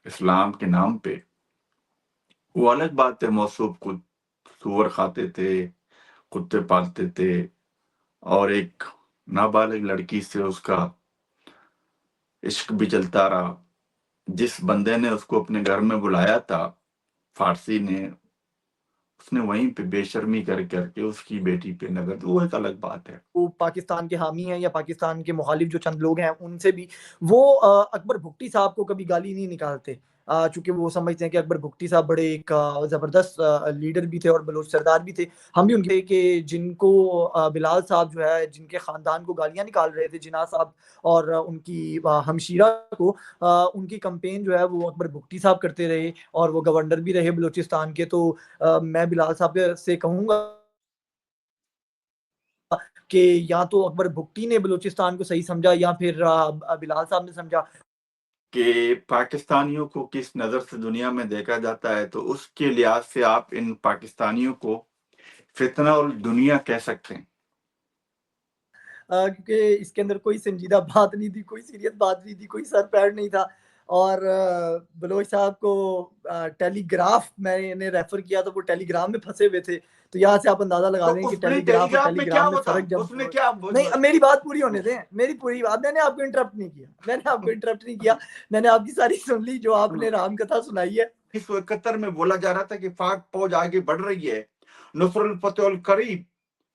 इस्लाम के नाम पे। वो अलग बात है, मौसूफ खुद सूअर खाते थे, कुत्ते पालते थे और एक नाबालिग लड़की से उसका इश्क भी चलता रहा। जिस बंदे ने उसको अपने घर में बुलाया था, फारसी ने, उसने वहीं पे बेशर्मी करके उसकी बेटी पे नजर, तो वो एक अलग बात है। वो पाकिस्तान के हामी हैं या पाकिस्तान के मुखालिफ जो चंद लोग हैं उनसे भी वो अकबर भुट्टी साहब को कभी गाली नहीं निकालते, चूंकि वो समझते हैं कि अकबर भुट्टी साहब बड़े एक जबरदस्त लीडर भी थे और बलोच सरदार भी थे। हम भी उनके कि जिनको बिलाल साहब जो है जिनके खानदान को गालियां निकाल रहे थे, जिना साहब और उनकी हमशीरा को, उनकी कंपेन जो है वो अकबर भुट्टी साहब करते रहे और वो गवर्नर भी रहे बलोचिस्तान के। तो मैं बिलाल साहब से कहूंगा कि या तो अकबर भुट्टी ने बलूचिस्तान को सही समझा या फिर बिलाल साहब ने समझा। कि पाकिस्तानियों को किस नज़र से दुनिया में देखा जाता है, तो उसके लिहाज से आप इन पाकिस्तानियों को फितना और दुनिया कह सकते हैं। क्योंकि इसके अंदर कोई संजीदा बात नहीं थी, कोई सीरियस बात नहीं थी, कोई सर पैर नहीं था। और बलोच साहब को टेलीग्राफ मैंने रेफर किया तो वो टेलीग्राम में फंसे हुए थे। तो यहाँ से आप अंदाजा लगा तो दें कि उसने टेलीग्राफ और टेलीग्राफ में क्या टेलीग्राम में बता, फर्क जब उसने क्या नहीं, मेरी बात पूरी होने दें, मेरी पूरी बात, मैंने आपको इंटरप्ट नहीं किया, मैंने आपको इंटरप्ट नहीं किया, मैंने आपकी सारी सुन ली जो आपने राम कथा सुनाई है। इस कतर में बोला जा रहा था कि पाक फौज आगे बढ़ रही है, नुसरुल फतेह करीब,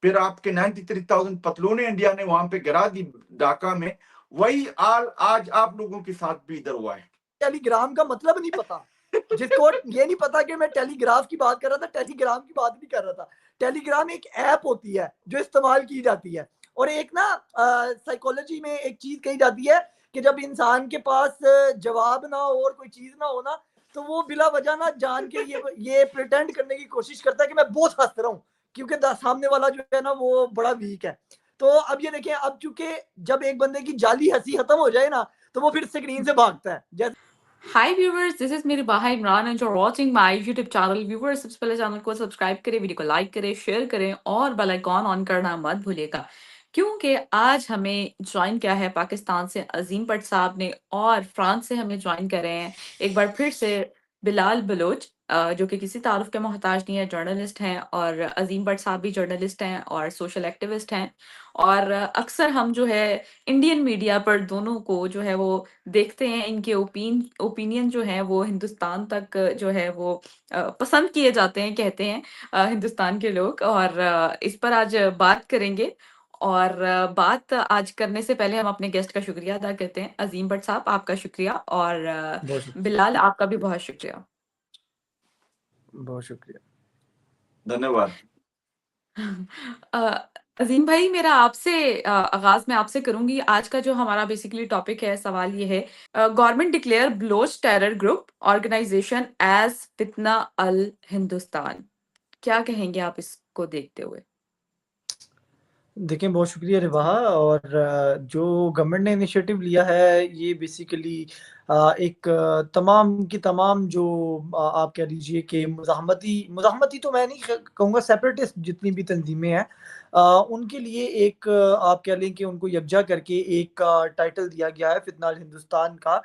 फिर आपके 93,000 पतलूने इंडिया ने वहां पे गिरा दी ढाका में। वही आल आज आप लोगों के साथ भी इधर हुआ है। टेलीग्राम का मतलब नहीं पता, जिसको ये नहीं पता कि मैं टेलीग्राफ की बात कर रहा था, टेलीग्राम की बात नहीं कर रहा था। टेलीग्राम एक ऐप होती है जो इस्तेमाल की जाती है। और एक ना साइकोलॉजी में एक चीज कही जाती है कि जब इंसान के पास जवाब ना हो और कोई चीज ना हो ना, तो वो बिला वजह ना जान के ये प्रिटेंड करने की कोशिश करता है कि मैं बहुत हंस रहा हूँ, क्योंकि सामने वाला जो है ना वो बड़ा वीक है। तो अब ये देखें, अब चूंकि जब एक बंदे की जाली हंसी खत्म हो जाए ना, तो वो फिर स्क्रीन से भागता है। जैसे Hi viewers, this is मेरी बाहा Imran and you're watching my YouTube channel. Viewers, सबसे पहले चैनल को सब्सक्राइब करें, वीडियो को लाइक करें, शेयर करें और बेल आइकॉन ऑन करना मत भूलिएगा, क्योंकि आज हमें ज्वाइन किया है पाकिस्तान से अजीम भट्ट साहब ने और फ्रांस से हमें ज्वाइन कर रहे हैं एक बार फिर से बिलाल बलोच, जो कि किसी तारुफ के मोहताज नहीं है, जर्नलिस्ट हैं। और अजीम भट्ट साहब भी जर्नलिस्ट हैं और सोशल एक्टिविस्ट हैं। और अक्सर हम जो है इंडियन मीडिया पर दोनों को जो है वो देखते हैं, इनके ओपिनियन जो है वो हिंदुस्तान तक जो है वो पसंद किए जाते हैं, कहते हैं हिंदुस्तान के लोग। और इस पर आज बात करेंगे। और बात आज करने से पहले हम अपने गेस्ट का शुक्रिया अदा करते हैं। अजीम भट्ट साहब, आपका शुक्रिया, और बिलाल, आपका भी बहुत शुक्रिया। बहुत शुक्रिया, धन्यवाद। अजीम भाई, मेरा आपसे आगाज मैं आपसे करूंगी। आज का जो हमारा बेसिकली टॉपिक है, सवाल ये है, government declare Baloch terror group organization as Fitna al Hindustan. क्या कहेंगे आप इसको देखते हुए? देखिए बहुत शुक्रिया रिवाहा। और जो गवर्नमेंट ने इनिशिएटिव लिया है ये बेसिकली एक तमाम की तमाम जो आप कह लीजिए कि मुज़ाहमती तो मैं नहीं कहूँगा, सेपरेटिस्ट जितनी भी तंजीमें हैं उनके लिए एक आप कह लें कि उनको यकजा करके एक टाइटल दिया गया है फितना अल हिंदुस्तान का,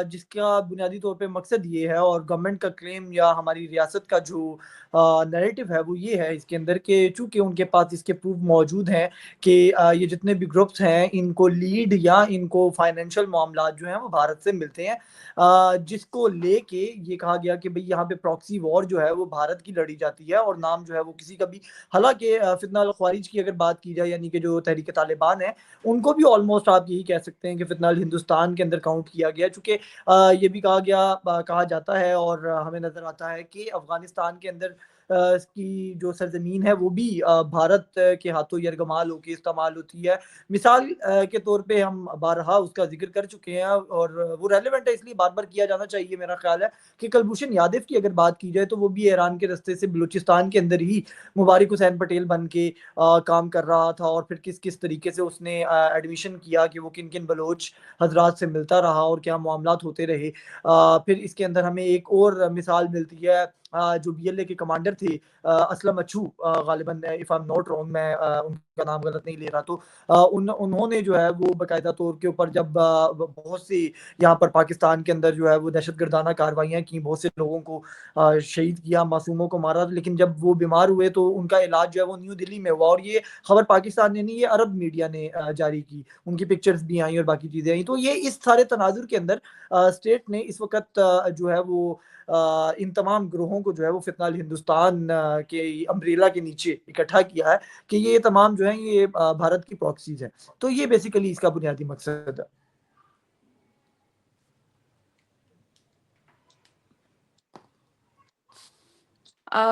जिसका बुनियादी तौर पे मकसद ये है और गवर्नमेंट का क्लेम या हमारी रियासत का जो नैरेटिव है वो ये है इसके अंदर कि चूँकि उनके पास इसके प्रूफ मौजूद हैं कि ये जितने भी ग्रुप्स हैं इनको लीड या इनको फाइनेंशियल मामलात जो हैं वो भारत से मिलते हैं, जिसको लेके ये कहा गया कि भई यहाँ पे प्रॉक्सी वॉर जो है वो भारत की लड़ी जाती है और नाम जो है वो किसी का भी, हालाँकि फितना अल ख्वारिज की अगर बात की जाए यानी कि जो तहरीक तालिबान है, उनको भी ऑलमोस्ट आप यही कह सकते हैं कि फितना अल हिंदुस्तान के अंदर काउंट किया गया। चूँकि ये भी कहा जाता है और हमें नज़र आता है कि अफ़गानिस्तान के अंदर की जो सरज़मीन है वो भी भारत के हाथों यरगमाल होके इस्तेमाल होती है। मिसाल के तौर पे हम बारहा उसका ज़िक्र कर चुके हैं और वो रेलेवेंट है इसलिए बार-बार किया जाना चाहिए मेरा ख़्याल है कि कुलभूषण यादव की अगर बात की जाए तो वो भी ईरान के रास्ते से बलूचिस्तान के अंदर ही मुबारिक हुसैन पटेल बन के काम कर रहा था और फिर किस-किस तरीके से उसने एडमिशन किया कि वो किन-किन बलोच हज़रात से मिलता रहा और क्या मामलात होते रहे। फिर इसके अंदर हमें एक और मिसाल मिलती है जो बीएलए के कमांडर थे असलम अच्छू, गालिबन if I am not wrong, मैं उनका नाम गलत नहीं ले रहा, तो उन्होंने जो है वो बाकायदा तौर के ऊपर जब बहुत सी यहाँ पर पाकिस्तान के अंदर जो है वो दहशतगर्दाना कार्रवाइयाँ की, बहुत से लोगों को शहीद किया, मासूमों को मारा, लेकिन जब वो बीमार हुए तो उनका इलाज जो है वो न्यू दिल्ली में हुआ। और ये खबर पाकिस्तान ने नहीं, ये अरब मीडिया ने जारी की, उनकी पिक्चर्स भी आई और बाकी चीज़ें आई। तो ये इस सारे तनाजुर के अंदर स्टेट ने इस वक्त जो है वो इन तमाम ग्रोहों को जो है वो फितनाल हिंदुस्तान के अम्ब्रेला के नीचे इकट्ठा किया है कि ये तमाम जो है ये भारत की प्रॉक्सीज हैं। तो ये बेसिकली इसका बुनियादी मकसद है।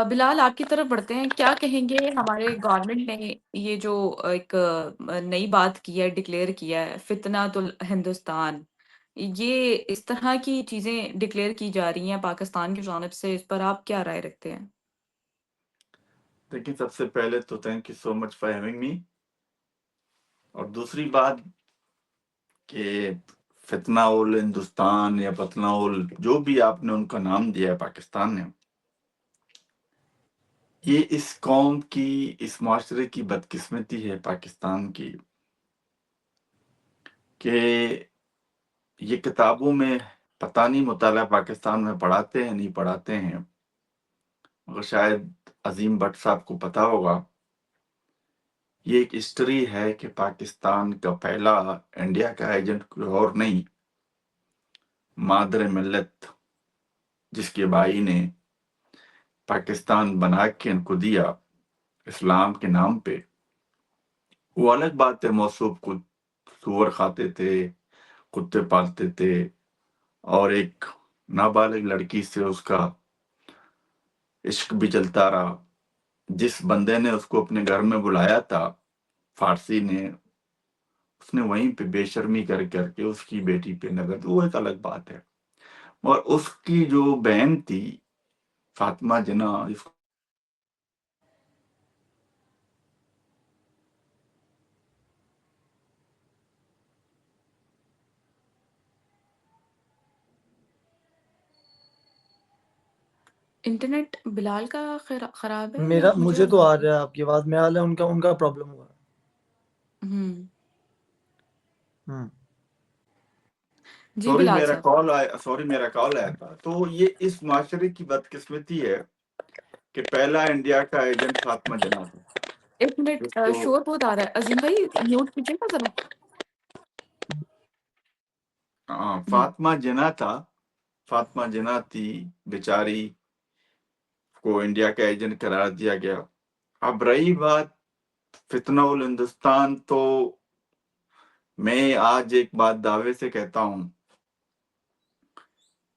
बिलाल, आपकी तरफ बढ़ते हैं। क्या कहेंगे, हमारे गवर्नमेंट ने ये जो एक नई बात की है, डिक्लेयर किया है, फितनातुल हिंदुस्तान, ये इस तरह की चीजें डिक्लेयर की जा रही हैं पाकिस्तान की जानिब से, इस पर आप क्या राय रखते हैं? देखिए, सबसे पहले तो thank you so much for having me. और दूसरी बात कि फितना उल हिंदुस्तान या फतना उल, जो भी आपने उनका नाम दिया है पाकिस्तान ने, ये इस कौम की, इस माशरे की बदकिस्मती है पाकिस्तान की कि ये किताबों में पता नहीं मुताला पाकिस्तान में पढ़ाते हैं नहीं पढ़ाते हैं, मगर शायद अजीम भट्ट साहब को पता होगा। ये एक हिस्ट्री है कि पाकिस्तान का पहला इंडिया का एजेंट कोई और नहीं, मादर मिल्लत, जिसके भाई ने पाकिस्तान बना के इनको दिया इस्लाम के नाम पे। वो अलग बात है, मौसूफ को सूअर खाते थे, कुत्ते पालते थे, और एक नाबालिग लड़की से उसका इश्क भी चलता रहा। जिस बंदे ने उसको अपने घर में बुलाया था, फारसी ने, उसने वहीं पे बेशर्मी करके उसकी बेटी पे नजर, वो एक अलग बात है। और उसकी जो बहन थी फातिमा जिन्ना, जिसको इंटरनेट बिलाल का खराब है या मेरा मुझे मुझे तो आ आवाज? रहा है आपकी आवाज, मेरा हाल है उनका उनका प्रॉब्लम हुआ। हम्म। हम्म। जी बिलाल साहब। सॉरी मेरा कॉल आया था। तो ये इस माशरे की बदकिस्मती है कि पहला इंडिया का एजेंट फातिमा जिन्ना था, एक मिनट, जिसको शोर बहुत आ रहा है, अजीम भाई म्यूट कीजिएगा जरा। फातिमा जिन्ना था, फातिमा जिन्ना थी बेचारी, को इंडिया का एजेंट करार दिया गया। अब रही बात फितना उल हिंदुस्तान, तो मैं आज एक बात दावे से कहता हूं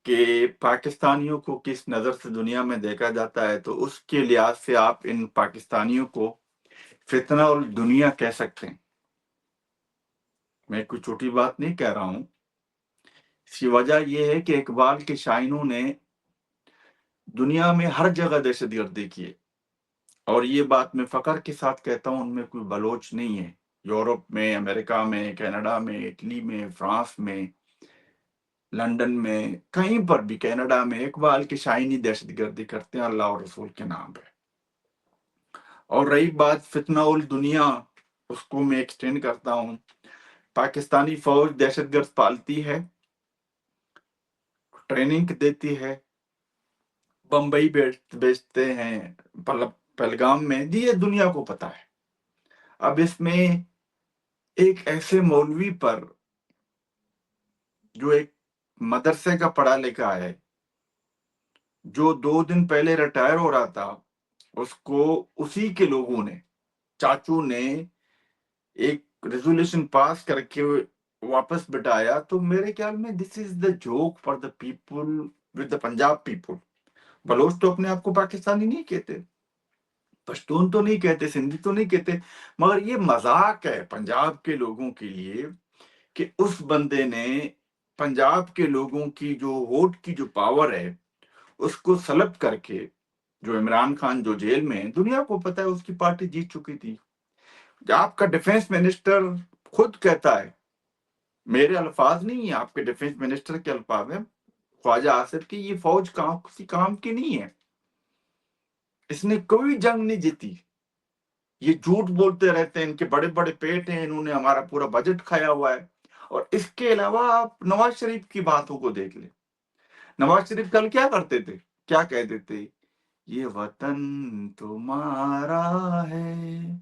कि पाकिस्तानियों को किस नजर से दुनिया में देखा जाता है, तो उसके लिहाज से आप इन पाकिस्तानियों को फितना उल दुनिया कह सकते हैं। मैं कोई छोटी बात नहीं कह रहा हूं। इसकी वजह यह है कि इकबाल के शायरों ने दुनिया में हर जगह दहशतगर्दी की है, और ये बात मैं फख्र के साथ कहता हूं, उनमें कोई बलोच नहीं है। यूरोप में, अमेरिका में, कनाडा में, इटली में, फ्रांस में, लंदन में, कहीं पर भी, कनाडा में, इकबाल की शायनी दहशतगर्दी करते हैं अल्लाह और रसूल के नाम पे। और रही बात फितना उल दुनिया, उसको मैं एक्सटेंड करता हूं। पाकिस्तानी फौज दहशतगर्द पालती है, ट्रेनिंग देती है, बम्बई बेचते हैं, पहलगाम में, ये दुनिया को पता है। अब इसमें एक ऐसे मौलवी पर जो एक मदरसे का पढ़ा लिखा है, जो 2 दिन पहले रिटायर हो रहा था, उसको उसी के लोगों ने, चाचू ने एक रेजोल्यूशन पास करके वापस बिठाया। तो मेरे ख्याल में this is the joke for the people with the Punjab people. Baloch तो अपने आप को पाकिस्तानी नहीं कहते, पश्तून तो नहीं कहते, सिंधी तो नहीं कहते, मगर ये मजाक है पंजाब के लोगों के लिए कि उस बंदे ने पंजाब के लोगों की जो वोट की जो पावर है उसको सलब करके, जो इमरान खान जो जेल में है, दुनिया को पता है उसकी पार्टी जीत चुकी थी। आपका डिफेंस मिनिस्टर खुद कहता है, मेरे अल्फाज नहीं है, आपके डिफेंस मिनिस्टर के अल्फाज है, ख्वाजा आसिफ की, ये फौज किसी काम की नहीं है। इसने कोई जंग नहीं जीती। ये झूठ बोलते रहते हैं, इनके बड़े बड़े पेट हैं, इन्होंने हमारा पूरा बजट खाया हुआ है। और इसके अलावा आप नवाज शरीफ की बातों को देख ले। नवाज शरीफ कल क्या करते थे, क्या कहते थे, ये वतन तुम्हारा है,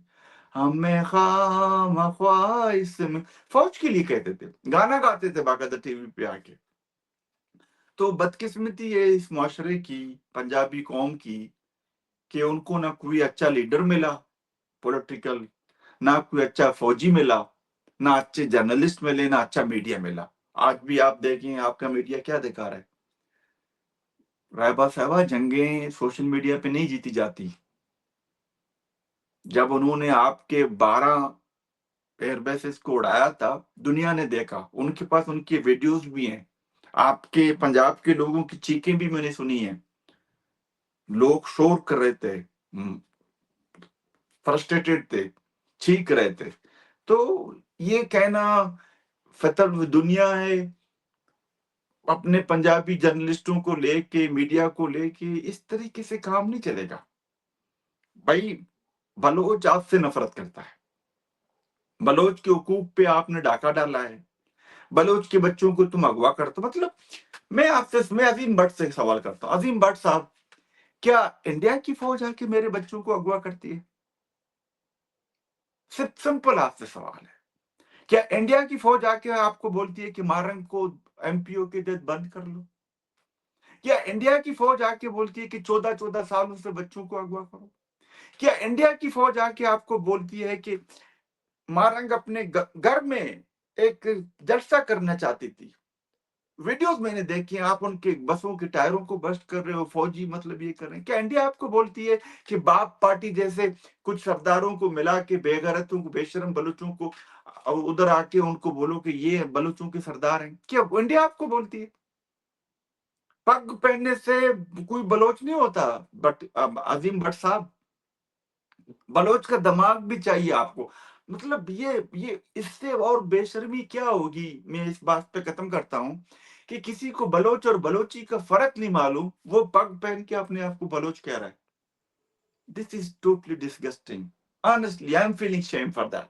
हमें खामख्वा इसमें, फौज के लिए कहते थे, गाना गाते थे बाकायदा टीवी पे आके। तो बदकिस्मती है इस मुआशरे की, पंजाबी कौम की, कि उनको ना कोई अच्छा लीडर मिला पॉलिटिकल, ना कोई अच्छा फौजी मिला, ना अच्छे जर्नलिस्ट मिले, ना अच्छा मीडिया मिला। आज भी आप देखें, आपका मीडिया क्या दिखा रहा है। रायबा साहबा, जंगें सोशल मीडिया पे नहीं जीती जाती। जब उन्होंने आपके 12 एयरबेसेस को उड़ाया था, दुनिया ने देखा, उनके पास उनकी वीडियोस भी हैं। आपके पंजाब के लोगों की चीखें भी मैंने सुनी है, लोग शोर कर रहे थे, फ्रस्ट्रेटेड थे, चीख रहे थे। तो ये कहना फतल दुनिया है, अपने पंजाबी जर्नलिस्टों को लेके, मीडिया को लेके इस तरीके से काम नहीं चलेगा भाई। बलोच आपसे नफरत करता है, बलोच के हुकूक पे आपने डाका डाला है, बलोच के बच्चों को तुम अगवा करते हो। मतलब मैं अजीम भट्ट से सवाल करता हूँ, अजीम भट्ट साहब, क्या इंडिया की फौज आके मेरे बच्चों को अगवा करती है? सिर्फ सिंपल आपसे सवाल है, क्या इंडिया की फौज आके आपको बोलती है कि मारंग को एमपीओ के तहत बंद कर लो? क्या इंडिया की फौज आके बोलती है कि 14-14 सालों से बच्चों को अगवा करो? क्या इंडिया की फौज आके आपको बोलती है कि मारंग अपने घर में एक जलसा करना चाहती थी? वीडियोस मैंने देखी हैं, आप उनके बसों के टायरों को बस्ट कर रहे हो, फौजी मतलब ये कर रहे हैं। क्या इंडिया आपको बोलती है कि बाप पार्टी जैसे कुछ सरदारों को मिला के बेगैरतों को, बेशरम बलूचों को उधर आके उनको बोलो कि ये बलूचों के सरदार हैं? क्या इंडिया आपको बोलती है? पग पहनने से कोई बलोच नहीं होता। बट अजीम भट्ट साहब, बलोच का दिमाग भी चाहिए आपको। मतलब ये इससे और बेशर्मी क्या होगी। मैं इस बात पे खत्म करता हूं कि किसी को बलोच और बलोची का फर्क नहीं मालूम, वो पग पहन के अपने आप को बलोच कह रहा है। This is totally disgusting. Honestly I am feeling shame for that.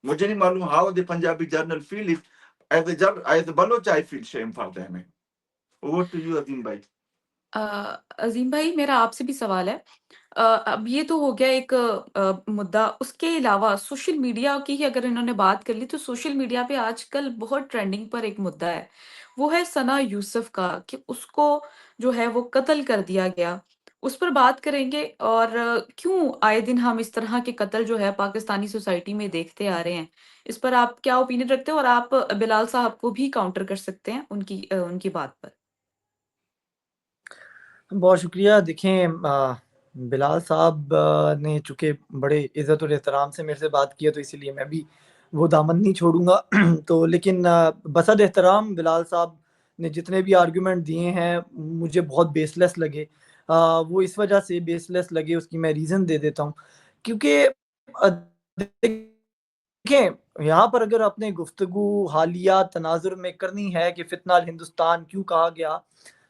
मुझे नहीं मालूम how the Punjabi general feel it, as a Baloch I feel shame for them. Over to you Azeem भाई। अ, अज़ीम भाई, मेरा आपसे भी सवाल है। अब ये तो हो गया एक मुद्दा, उसके अलावा सोशल मीडिया की ही अगर इन्होंने बात कर ली, तो सोशल मीडिया पे आजकल बहुत ट्रेंडिंग पर एक मुद्दा है, वो है सना यूसुफ का, कि उसको जो है वो कत्ल कर दिया गया। उस पर बात करेंगे, और क्यों आए दिन हम इस तरह के कत्ल जो है पाकिस्तानी सोसाइटी में देखते आ रहे हैं। इस पर आप क्या ओपिनियन रखते हैं, और आप बिलाल साहब को भी काउंटर कर सकते हैं उनकी बात पर। बहुत शुक्रिया। देखें, बिलाल साहब ने चूँकि बड़े इज़्ज़त और एहतराम से मेरे से बात की है, तो इसीलिए मैं भी वो दामन नहीं छोड़ूँगा। तो लेकिन बसद एहतराम बिलाल साहब ने जितने भी आर्गुमेंट दिए हैं, मुझे बहुत बेसलेस लगे। वो इस वजह से बेसलेस लगे, उसकी मैं रीज़न दे देता हूँ। क्योंकि देखें, यहाँ पर अगर आपने गुफ्तगू हालिया तनाज़ुर में करनी है कि फ़ितना अल-हिंदुस्तान क्यों कहा गया,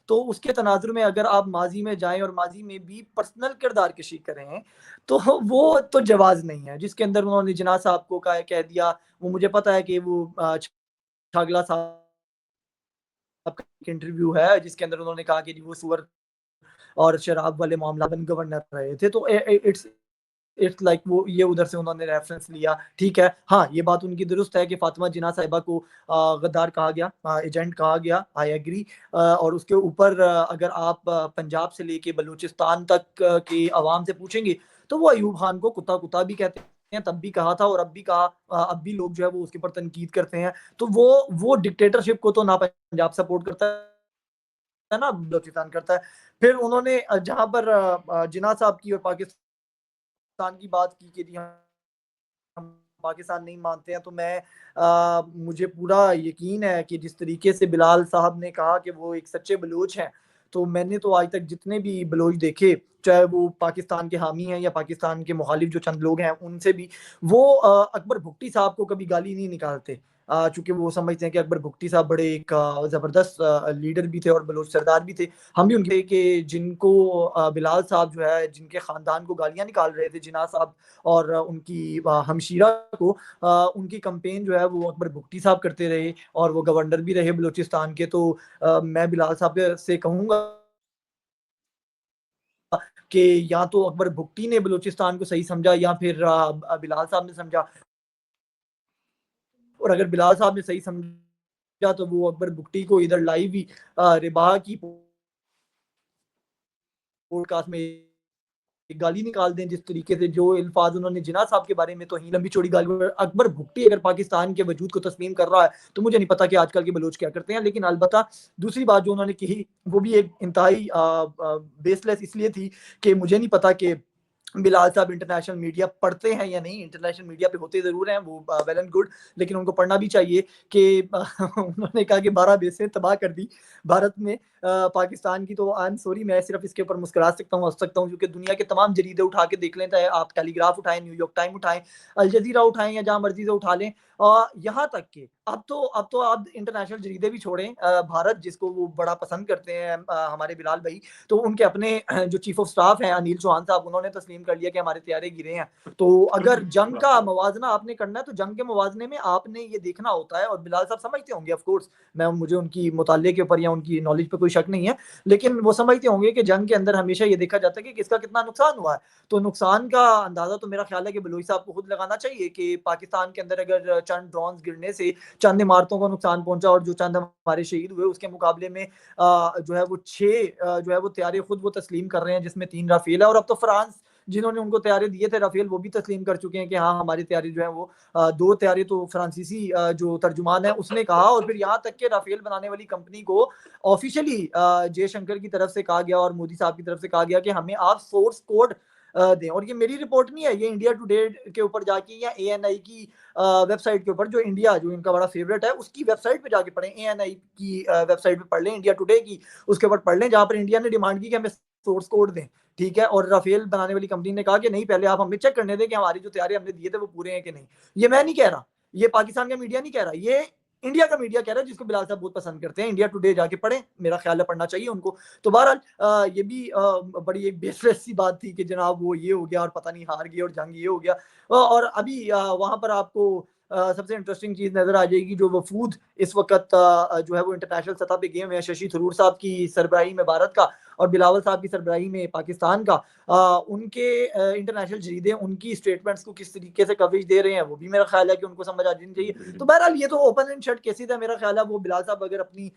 तो उसके तनाज़ुर में अगर आप माज़ी में जाएँ और माज़ी में भी पर्सनल किरदार कशी करें, तो वो तो जवाज़ नहीं है। जिसके अंदर उन्होंने जिन्ना साहब को कह दिया, वो मुझे पता है कि वो छागला साहब का इंटरव्यू है, जिसके अंदर उन्होंने कहा कि वो सुअर और शराब वाले मामला में गवर्नर रहे थे। तो इट्स इट्स लाइक वो ये उधर से उन्होंने रेफरेंस लिया, ठीक है। हाँ, ये बात उनकी दुरुस्त है कि फातिमा जिन्ना साहिबा को गद्दार कहा गया, एजेंट कहा गया, आई एग्री। और उसके ऊपर अगर आप पंजाब से लेके बलूचिस्तान तक की आवाम से पूछेंगे, तो वो अयूब खान को कुत्ता भी कहते हैं, तब भी कहा था और अब भी कहा। अब भी लोग जो है वो उसके ऊपर तनकीद करते हैं। तो वो डिक्टेटरशिप को तो ना पंजाब सपोर्ट करता है, ना बलूचिस्तान करता है। फिर उन्होंने जहाँ पर जिन्ना साहब की और पाकिस्तान की बात की कि जी हम पाकिस्तान नहीं मानते हैं, तो मुझे पूरा यकीन है कि जिस तरीके से बिलाल साहब ने कहा कि वो एक सच्चे बलूच हैं, तो मैंने तो आज तक जितने भी बलूच देखे, चाहे वो पाकिस्तान के हामी हैं या पाकिस्तान के मुखालिफ जो चंद लोग हैं, उनसे भी वो अकबर भुट्टी साहब को कभी गाली नहीं निकालते। चूंकि वो समझते हैं कि अकबर भुगटी साहब बड़े एक ज़बरदस्त लीडर भी थे और बलोच सरदार भी थे। हम भी उनके कि जिनको बिलाल साहब जो है, जिनके ख़ानदान को गालियाँ निकाल रहे थे जिन्ना साहब और उनकी हमशीरा को, उनकी कैंपेन जो है वो अकबर भुगटी साहब करते रहे और वो गवर्नर भी रहे बलूचिस्तान के। तो मैं बिलाल साहब से कहूँगा कि या तो अकबर भुगटी ने बलूचिस्तान को सही समझा या फिर बिलाल साहब ने समझा, और अगर बिलाल साहब ने सही समझा तो वो अकबर भुगटी को इधर लाइव ही रिबाह की पॉडकास्ट में गाली निकाल दें, जिस तरीके से जो अल्फाज उन्होंने जिन्ना साहब के बारे में तो ही लंबी चौड़ी गाली। अकबर भुगटी अगर पाकिस्तान के वजूद को तस्लीम कर रहा है तो मुझे नहीं पता कि आजकल के बलोच क्या करते हैं। लेकिन अलबत्ता दूसरी बात जो उन्होंने कही वो भी एक इंतहाई बेसलेस इसलिए थी कि मुझे नहीं पता कि बिलाल साहब इंटरनेशनल मीडिया पढ़ते हैं या नहीं। इंटरनेशनल मीडिया पे होते ज़रूर हैं वो, वेल एंड गुड, लेकिन उनको पढ़ना भी चाहिए कि उन्होंने कहा कि 12 बेसें तबाह कर दी भारत में पाकिस्तान की। तो आई एम सॉरी, मैं सिर्फ इसके ऊपर मुस्कुरा सकता हूँ, हंस सकता हूँ, क्योंकि दुनिया के तमाम जरीदे उठा के देख लेता है आप, टेलीग्राफ उठाएं, न्यूयॉर्क टाइम उठाएं, अल जजीरा उठाएं या जहाँ मर्जी से उठा लें। यहाँ तक कि अब तो आप इंटरनेशनल जरीदे भी छोड़ें, भारत जिसको वो बड़ा पसंद करते हैं हमारे बिलाल भाई, तो उनके अपने जो चीफ ऑफ स्टाफ हैं अनिल चौहान साहब, उन्होंने तस्लीम कर लिया कि हमारे तैयारे गिरे हैं। तो अगर जंग का मवाजना आपने करना है तो जंग के मवाजने में आपने ये देखना होता है, और बिलाल साहब समझते होंगे ऑफ कोर्स, मुझे उनकी मुताले के ऊपर या उनकी नॉलेज पे कोई शक नहीं है, लेकिन वो समझते होंगे कि जंग के अंदर हमेशा ये देखा जाता है कि किसका कितना नुकसान हुआ है। तो नुकसान का अंदाजा तो मेरा ख्याल है कि बलूच साहब को खुद लगाना चाहिए कि पाकिस्तान के अंदर अगर चंद ड्रोन गिरने से चंद इमारतों को नुकसान पहुंचा और जो चंद हमारे शहीद हुए उसके मुकाबले में जो है वो 6 जो है वो तैयारे खुद वो तस्लीम कर रहे हैं, जिसमें 3 राफेल है। और अब तो फ्रांस जिन्होंने उनको तैयारे दिए थे राफेल, वो भी तस्लीम कर चुके हैं कि हाँ हमारी तैयारी जो है वो 2 तैयारे, तो फ्रांसीसी जो तर्जुमान है उसने कहा। और फिर यहाँ तक के राफेल बनाने वाली कंपनी को ऑफिशियली जयशंकर की तरफ से कहा गया और मोदी साहब की तरफ से कहा गया कि हमें आप सोर्स कोड दें। और ये मेरी रिपोर्ट नहीं है, ये इंडिया टुडे के ऊपर जाके या ANI की वेबसाइट के ऊपर, जो इंडिया जो इनका बड़ा फेवरेट है, उसकी वेबसाइट पे जाके पढ़ें, ANI की वेबसाइट पे पढ़ लें, इंडिया टुडे की उसके ऊपर पढ़ लें, जहां पर इंडिया ने डिमांड की कि हमें सोर्स कोड दें। ठीक है, और राफेल बनाने वाली कंपनी ने कहा कि नहीं, पहले आप हमें चेक करने दें कि हमारी जो तैयारी हमने दिए थे वो पूरे हैं कि नहीं। ये मैं नहीं कह रहा, ये पाकिस्तान का मीडिया नहीं कह रहा, ये इंडिया का मीडिया कह रहा है, जिसको बिलाल साहब बहुत पसंद करते हैं। इंडिया टुडे जाके पढ़ें, मेरा ख्याल है पढ़ना चाहिए उनको। तो बहरहाल ये भी बड़ी एक बेसलेस सी बात थी कि जनाब वो ये हो गया और पता नहीं हार गए और जंग ये हो गया। और अभी वहां पर आपको सबसे इंटरेस्टिंग चीज नजर आ जाएगी, जो वफूद इस वक्त जो है वो इंटरनेशनल सतह पे गए हुए हैं, शशि थरूर साहब की सरबराही में भारत का और बिलावल साहब की सरबराही में पाकिस्तान का, उनके इंटरनेशनल जरीदे उनकी स्टेटमेंट्स को किस तरीके से कवरेज दे रहे हैं वो भी मेरा ख्याल है कि उनको समझ आ जानी चाहिए। तो बहरहाल ये तो ओपन एंड शट केसेस है, मेरा ख्याल है वो बिलाल साहब अगर अपनी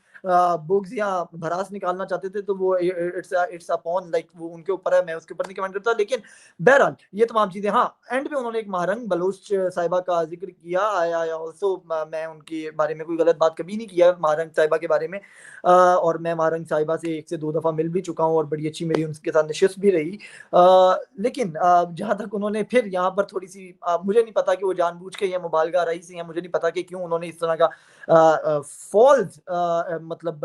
बुक्स या भरास निकालना चाहते थे तो वो इट्स अपॉन लाइक वो उनके ऊपर है, मैं उसके ऊपर नहीं कमेंट करता। लेकिन बहरहाल ये तमाम चीजें, हाँ एंड पे उन्होंने एक महारंग बलोच साहिबा का जिक्र किया। आई ऑल्सो, मैं उनके बारे में कोई गलत बात कभी नहीं किया महारंग साहिबा के बारे में, और मैं महारंग साहिबा से 1 से 2 दफा मिल भी चुका हूँ और बड़ी अच्छी मेरी उनके साथ नशिस्त भी रही। लेकिन जहाँ तक उन्होंने फिर यहाँ पर थोड़ी सी मुझे नहीं पता कि वो जानबूझ के या मुबालगा रही से, या मुझे नहीं पता कि क्यों उन्होंने इस तरह का फॉल्स मतलब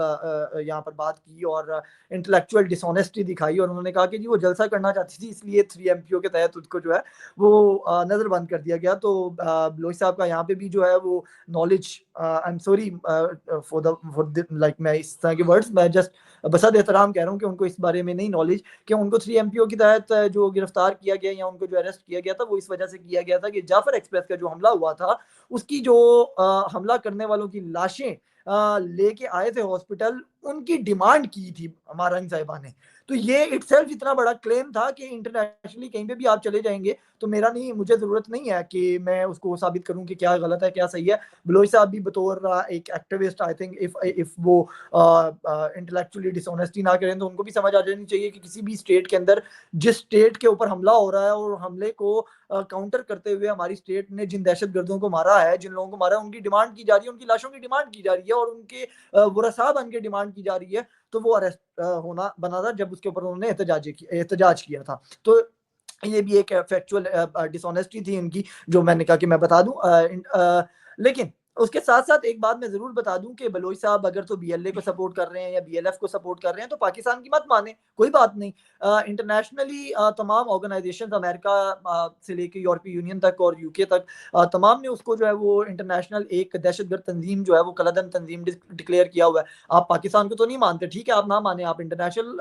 यहाँ पर बात की और इंटेलेक्चुअल डिसऑनेस्टी दिखाई, और उन्होंने कहा कि जी वो जलसा करना चाहती थी इसलिए 3MPO के तहत उसको जो है वो नजरबंद कर दिया गया। तो बलोच साहब का यहाँ पे भी जो है वो knowledge, I am sorry for like मैं इस तरह के वर्ड्स मैं जस्ट बसद एहतराम कह रहा हूँ कि उनको इस बारे में नहीं नॉलेज कि उनको 3MPO की तहत जो गिरफ्तार किया गया या उनको जो अरेस्ट किया गया था वो इस वजह से किया गया था कि जाफर एक्सप्रेस का जो हमला हुआ था उसकी जो हमला करने वालों की लाशें लेके आए थे हॉस्पिटल, उनकी डिमांड की थी महारंग साहिबा ने। तो ये इटसेल्फ इतना बड़ा क्लेम था कि इंटरनेशनली कहीं पे भी आप चले जाएंगे तो मेरा नहीं, मुझे जरूरत नहीं है कि मैं उसको साबित करूं कि क्या गलत है क्या सही है। बलोच साहब भी बतौर एक एक्टिविस्ट, आई थिंक इफ वो इंटेलेक्चुअली डिसऑनेस्टी ना करें तो उनको भी समझ आ जानी चाहिए कि किसी भी स्टेट के अंदर जिस स्टेट के ऊपर हमला हो रहा है और हमले को काउंटर करते हुए हमारी स्टेट ने जिन दहशतगर्दों को मारा है, जिन लोगों को मारा है, उनकी डिमांड की जा रही है, उनकी लाशों की डिमांड की जा रही है और उनके वरसा बन के डिमांड की जा रही है, तो वो अरेस्ट होना बना था जब उसके ऊपर उन्होंने एहतजाज किया था। तो ये भी एक फैक्चुअल डिसऑनेस्टी थी इनकी, जो मैंने कहा कि मैं बता दूं। लेकिन उसके साथ-साथ एक बात मैं ज़रूर बता दूँ कि बलोच साहब अगर तो बीएलए को सपोर्ट कर रहे हैं या बीएलएफ को सपोर्ट कर रहे हैं तो पाकिस्तान की मत मानें, कोई बात नहीं। इंटरनेशनली तमाम ऑर्गनाइज़ेशंस अमेरिका से लेके यूरोपीय यूनियन तक और यूके तक तमाम ने उसको जो है वो इंटरनेशनल एक दहशतगर्द तंज़ीम जो है वो कलअदम तंज़ीम डिक्लेयर किया हुआ है। आप पाकिस्तान को तो नहीं मानते, ठीक है, आप ना मानें, आप इंटरनेशनल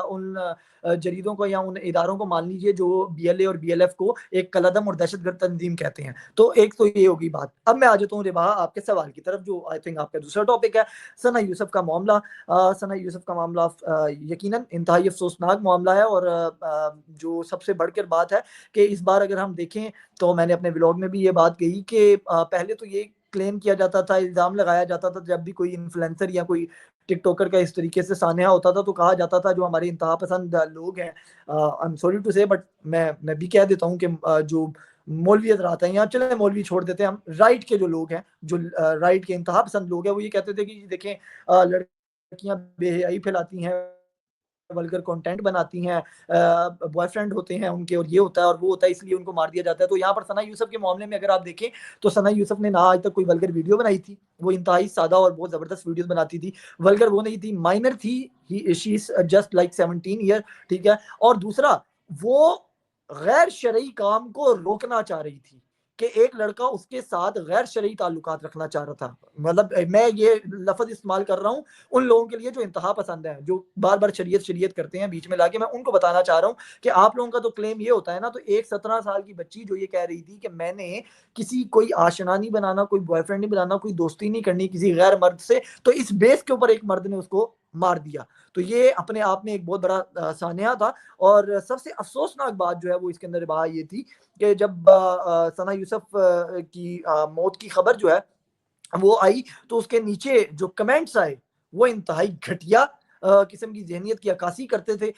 उन जरीदों को या उन इदारों को मान लीजिए जो बीएलए और बीएलएफ को एक कलअदम और दहशतगर्द तंज़ीम कहते हैं। तो एक तो ये होगी बात। अब मैं आ जाता हूँ रिबा आपके सवाल की तरफ जो आई थिंक आपका दूसरा टॉपिक है, सना यूसुफ का मामला। सना यूसुफ का मामला यकीनन इंतहाई अफसोसनाक मामला है और जो सबसे बढ़कर बात है कि इस बार अगर हम देखें तो मैंने अपने व्लॉग में भी ये बात कही कि पहले तो ये क्लेम किया जाता था, इल्ज़ाम लगाया जाता था जब भी कोई इन्फ्लुएंसर या कोई टिकटॉकर का इस तरीके से सान्या होता था तो कहा जाता था जो हमारे इंतहा पसंद लोग हैं, आई एम सॉरी टू से बट मैं भी कह देता हूँ कि जो मौलवी हज़रात हैं या चले मौलवी छोड़ देते हैं हम, राइट के जो लोग हैं, जो राइट के इंतहा पसंद लोग हैं, वो ये कहते थे कि देखें लड़कियां बेहयाई फैलाती हैं, वल्गर कंटेंट बनाती हैं, बॉयफ्रेंड होते हैं उनके और ये होता है और वो होता है इसलिए उनको मार दिया जाता है। तो यहाँ पर सना यूसुफ के मामले में अगर आप देखें तो सना यूसुफ ने ना आज तक कोई वल्गर वीडियो बनाई थी, वो इंतहाई सादा और बहुत ज़बरदस्त वीडियोस बनाती थी, वल्गर वो नहीं थी, माइनर थी, she is just like 17 year, ठीक है। और दूसरा, वो गैर शरई काम को रोकना चाह रही थी कि एक लड़का उसके साथ गैर शरई ताल्लुकात रखना चाह रहा था। मतलब मैं ये लफ्ज़ इस्तेमाल कर रहा हूँ उन लोगों के लिए जो इंतहा पसंद है, जो बार-बार शरीयत करते हैं बीच में लाके, मैं उनको बताना चाह रहा हूँ कि आप लोगों का तो क्लेम ये होता है ना, तो एक 17 साल की बच्ची जो ये कह रही थी कि मैंने किसी कोई आशना नहीं बनाना, कोई बॉयफ्रेंड नहीं बनाना, कोई दोस्ती नहीं करनी किसी गैर मर्द से, तो इस बेस के ऊपर एक मर्द ने उसको मार दिया। तो ये अपने आप में एक बहुत बड़ा सान्या था। और सबसे अफ़सोसनाक बात जो है वो इसके अंदर बात ये थी कि जब सना यूसुफ की मौत की खबर जो है वो आई तो उसके नीचे जो कमेंट्स आए वो इंतहाई घटिया किस्म की ज़हनियत की अक्कासी करते थे।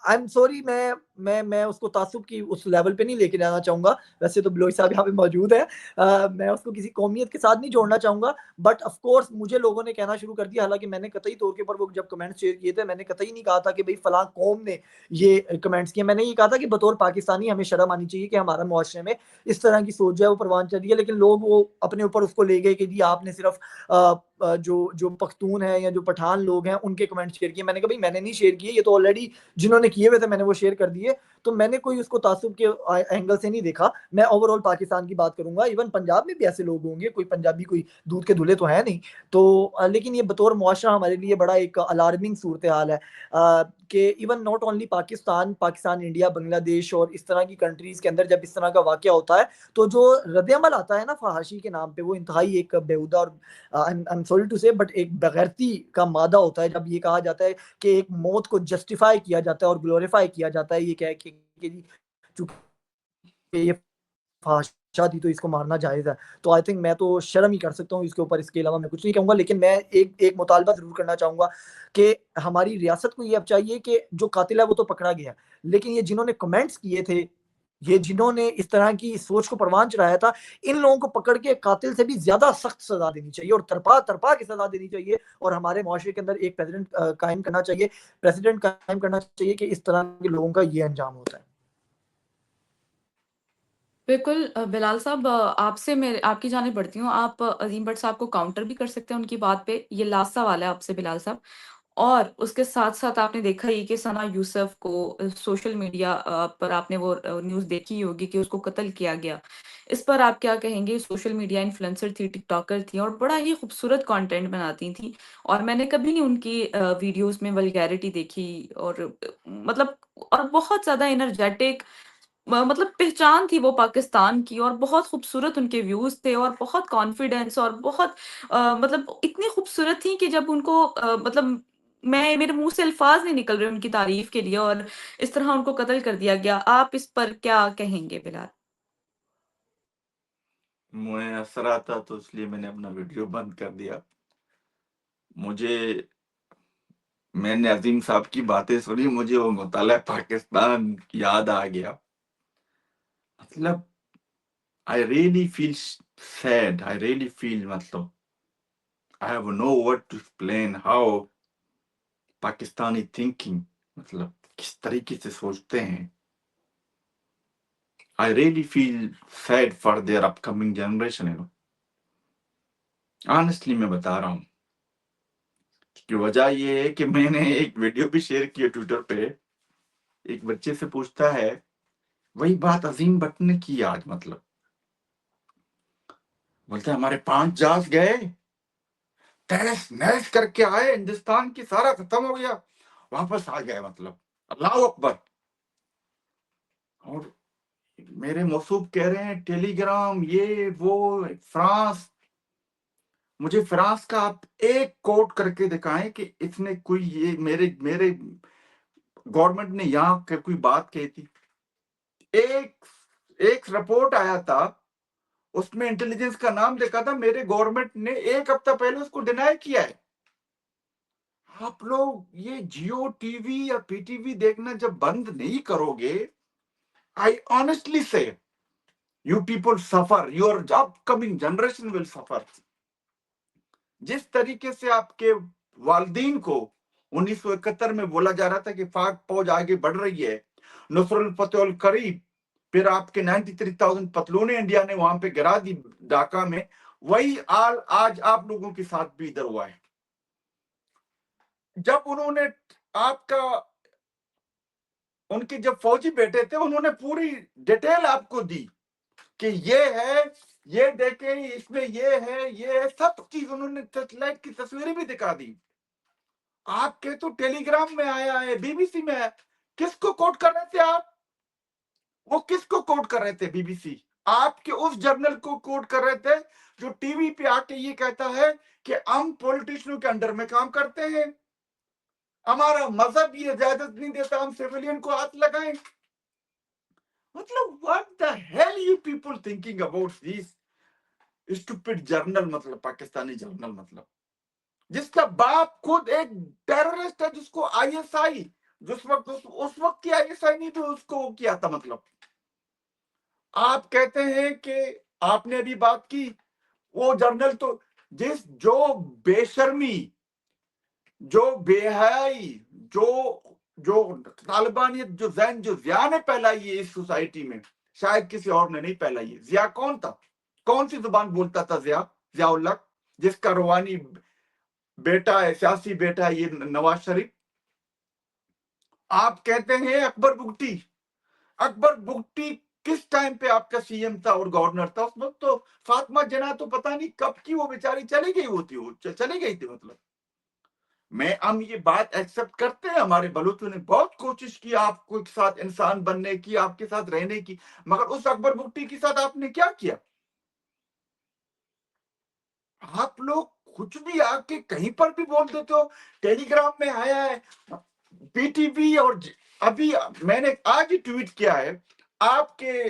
आई एम सॉरी, मैं उसको तासुब की उस लेवल पे नहीं लेके जाना चाहूँगा। वैसे तो बिलोई साहब यहाँ पे मौजूद हैं। मैं उसको किसी कौमियत के साथ नहीं जोड़ना चाहूँगा, बट ऑफ कोर्स मुझे लोगों ने कहना शुरू कर दिया, हालाँकि मैंने कतई तौर के ऊपर वो जब कमेंट्स शेयर किए थे, मैंने कतई नहीं कहा था कि भई फलाँ कौम ने ये कमेंट्स किए। मैंने ये कहा था कि बतौर पाकिस्तानी हमें शर्म आनी चाहिए कि हमारा मुआशरे में इस तरह की सोच जो है वो परवान चली है। लेकिन लोग वो अपने ऊपर उसको ले गए कि जी आपने सिर्फ जो पख्तून है या जो पठान लोग हैं उनके कमेंट शेयर किए। मैंने कहा भाई मैंने नहीं शेयर किए, ये तो ऑलरेडी जिन्होंने किए हुए थे मैंने वो शेयर कर दिए। तो मैंने कोई उसको तासुब के एंगल से नहीं देखा। मैं ओवरऑल पाकिस्तान की बात करूंगा। इवन पंजाब में भी ऐसे लोग होंगे, कोई पंजाबी कोई दूध के धुले तो है नहीं। तो लेकिन ये बतौर मुआशरा हमारे लिए बड़ा एक अलार्मिंग सूरत हाल है कि even not only Pakistan, India, Bangladesh और इस तरह की कंट्रीज के अंदर जब इस तरह का वाकया होता है तो जो रद्द-ए-अमल आता है ना फहाशी के नाम पे, वो इंतहाई एक बेहुदा और आई एम सॉरी टू से बट एक बेगैरती का मादा होता है। जब ये कहा जाता है कि एक मौत को जस्टिफाई किया जाता है और ग्लोरीफाई किया जाता है ये कह के कि जी चूंकि ये फहाशा थी तो इसको मारना जायज़ है। तो आई थिंक मैं तो शर्म ही कर सकता हूँ इसके ऊपर, इसके अलावा मैं कुछ नहीं कहूँगा। लेकिन मैं एक एक मुतालबा ज़रूर करना चाहूँगा कि हमारी रियासत को ये अब चाहिए कि जो कातिल है वो तो पकड़ा गया, लेकिन ये जिन्होंने कमेंट्स किए थे, ये जिन्होंने इस तरह की सोच को परवान चढ़ाया था, इन लोगों को पकड़ के कातिल से भी ज़्यादा सख्त सज़ा देनी चाहिए और तरपा के सज़ा देनी चाहिए और हमारे मुआशरे के अंदर एक प्रेसिडेंट कायम करना चाहिए कि इस तरह के लोगों का ये अंजाम होता है। बिल्कुल बिलाल साहब, आपसे मैं आपकी जानिब बढ़ती हूँ। आप अज़ीम भट्ट साहब को काउंटर भी कर सकते हैं उनकी बात पे। ये लास्ट सवाल है आपसे बिलाल साहब। और उसके साथ-साथ आपने देखा ही कि सना यूसुफ को सोशल मीडिया पर आपने वो न्यूज़ देखी ही होगी कि उसको कत्ल किया गया। इस पर आप क्या कहेंगे? सोशल मीडिया इन्फ्लुएंसर थी, टिकटॉकर थी और बड़ा ही खूबसूरत कंटेंट बनाती थी और मैंने कभी नहीं उनकी वीडियोज़ में वल्गैरिटी देखी और मतलब और बहुत ज़्यादा एनर्जेटिक मतलब पहचान थी वो पाकिस्तान की और बहुत खूबसूरत उनके व्यूज़ थे और बहुत कॉन्फिडेंस और बहुत मतलब इतनी खूबसूरत थी कि जब उनको मतलब मैं मेरे मुँह से अल्फ़ाज़ नहीं निकल रहे उनकी तारीफ़ के लिए और इस तरह उनको कत्ल कर दिया गया। आप इस पर क्या कहेंगे बिलाल? मुझे असर आता तो इसलिए मैंने अपना वीडियो बंद कर दिया। मुझे मैंने अज़ीम साहब की बातें सुनी, मुझे वो मुताला पाकिस्तान याद आ गया। मतलब I really feel sad, I really feel मतलब I have no word to explain how Pakistani thinking, मतलब किस तरीके से सोचते हैं। I really feel sad for their upcoming generation, honestly मैं बता रहा हूँ कि वजह ये है कि मैंने एक वीडियो भी शेयर किया ट्विटर पे। एक बच्चे से पूछता है, वही बात अजीम भट्ट ने की आज, मतलब बोलते हैं हमारे 5 जहाज गए, तहस नहस करके आए, हिंदुस्तान की सारा खत्म हो गया, वापस आ गए, मतलब अल्लाह अकबर। और मेरे मौसूफ कह रहे हैं टेलीग्राम ये वो फ्रांस। मुझे फ्रांस का आप एक कोट करके दिखाएं कि इसने कोई ये मेरे मेरे गवर्नमेंट ने यहाँ कोई बात कही थी। एक एक रिपोर्ट आया था, उसमें इंटेलिजेंस का नाम देखा था, मेरे गवर्नमेंट ने 1 हफ्ता पहले उसको डिनाई किया है। आप लोग ये जियो टीवी या पीटीवी देखना जब बंद नहीं करोगे, आई ऑनेस्टली से you people suffer, your upcoming generation will suffer. जिस तरीके से आपके वालदीन को 1971 में बोला जा रहा था कि पाक फौज आगे बढ़ रही है, नुसरत फतेह अल करीब, फिर आपके 93,000 पतलूने इंडिया ने वहां पे गिरा दी ढाका में, वही आज आप लोगों के साथ भी इधर हुआ है। जब उन्होंने आपका उनके जब फौजी बैठे थे, उन्होंने पूरी डिटेल आपको दी कि ये है, ये देखे, इसमें ये है, सब चीज उन्होंने सैटेलाइट की तस्वीरें भी दिखा दी। आपके तो टेलीग्राम में आया है, बीबीसी में है। किसको कोट कर रहे थे आप? वो किसको कोट कर रहे थे? बीबीसी आपके उस जर्नल को कोट कर रहे थे जो टीवी पे आके ये कहता है कि हम पॉलिटिशियनों के अंडर में काम करते हैं, हमारा मजहब ये इजाजत नहीं देता हम सिविलियन को हाथ लगाएं। मतलब what the hell you people thinking about this stupid journal, मतलब पाकिस्तानी जर्नल, मतलब जिसका बाप खुद एक टेररिस्ट है, जिसको आईएसआई, जिस वक्त उस वक्त की आईएसआई नहीं थी, उसको किया था। मतलब आप कहते हैं कि आपने अभी बात की वो जर्नल, तो जो बेशर्मी, जो बेहयाई, जो जो तालिबानियत, जो जहन, जो जिया ने फैलाई है इस सोसाइटी में, शायद किसी और ने नहीं फैलाई है। जिया कौन था? कौन सी जुबान बोलता था? जियाउल हक, जिसका रूहानी बेटा है, सियासी बेटा है ये नवाज शरीफ। आप कहते हैं अकबर बुगटी। अकबर बुगटी किस टाइम पे आपका सीएम था और गवर्नर था? उस वक्त तो फातिमा जिन्ना तो पता नहीं कब की वो बेचारी चली गई होती, वो चली गई थी। मतलब हम ये बात एक्सेप्ट करते हैं, हमारे बलूचों ने बहुत कोशिश की आपको के साथ इंसान बनने की, आपके साथ रहने की, मगर उस अकबर बुगटी के साथ आपने क्या किया? आप लोग कुछ भी आके कहीं पर भी बोल देते हो। टेलीग्राम में आया है, पीटीवी, और अभी मैंने आज ही ट्वीट किया है, आपके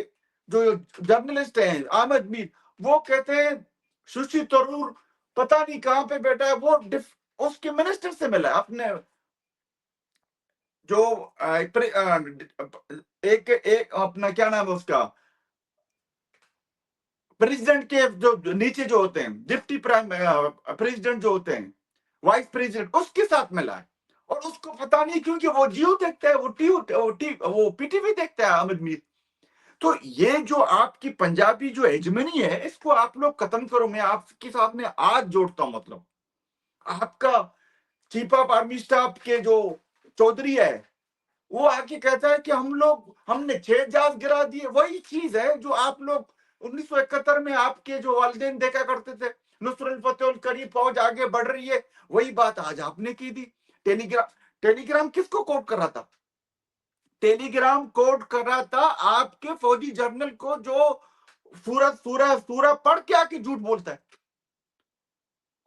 जो जर्नलिस्ट हैं अहमद मीर, वो कहते हैं शशि थरूर पता नहीं कहां पे बैठा है, वो उसके मिनिस्टर से मिला है, अपने जो एक अपना क्या नाम है उसका, प्रेसिडेंट के जो नीचे जो होते हैं, डिप्टी प्राइम प्रेसिडेंट जो होते हैं, वाइस प्रेसिडेंट, उसके साथ मिला है। और उसको पता नहीं क्योंकि वो जियो देखता है, वो पीटीवी देखता है अहमद मीर। तो ये जो आपकी पंजाबी जो हेजमनी है, इसको आप लोग खत्म करो। मैं आपके साथ में आज जोड़ता हूं। मतलब आपका चीफ ऑफ आर्मी स्टाफ के जो चौधरी है, वो आके कहता है कि हमने 6 जहाज गिरा दिए। वही चीज है जो आप लोग 1971 में आपके जो वालिदैन देखा करते थे, नुसरत फतेह अल करीब, फौज आगे बढ़ रही है, वही बात आज आपने की थी। टेलीग्राम किसको कोट कर रहा था? टेलीग्राम कोट कर रहा था आपके फौजी जर्नल को, जो सूरह पढ़ के आके झूठ बोलता है।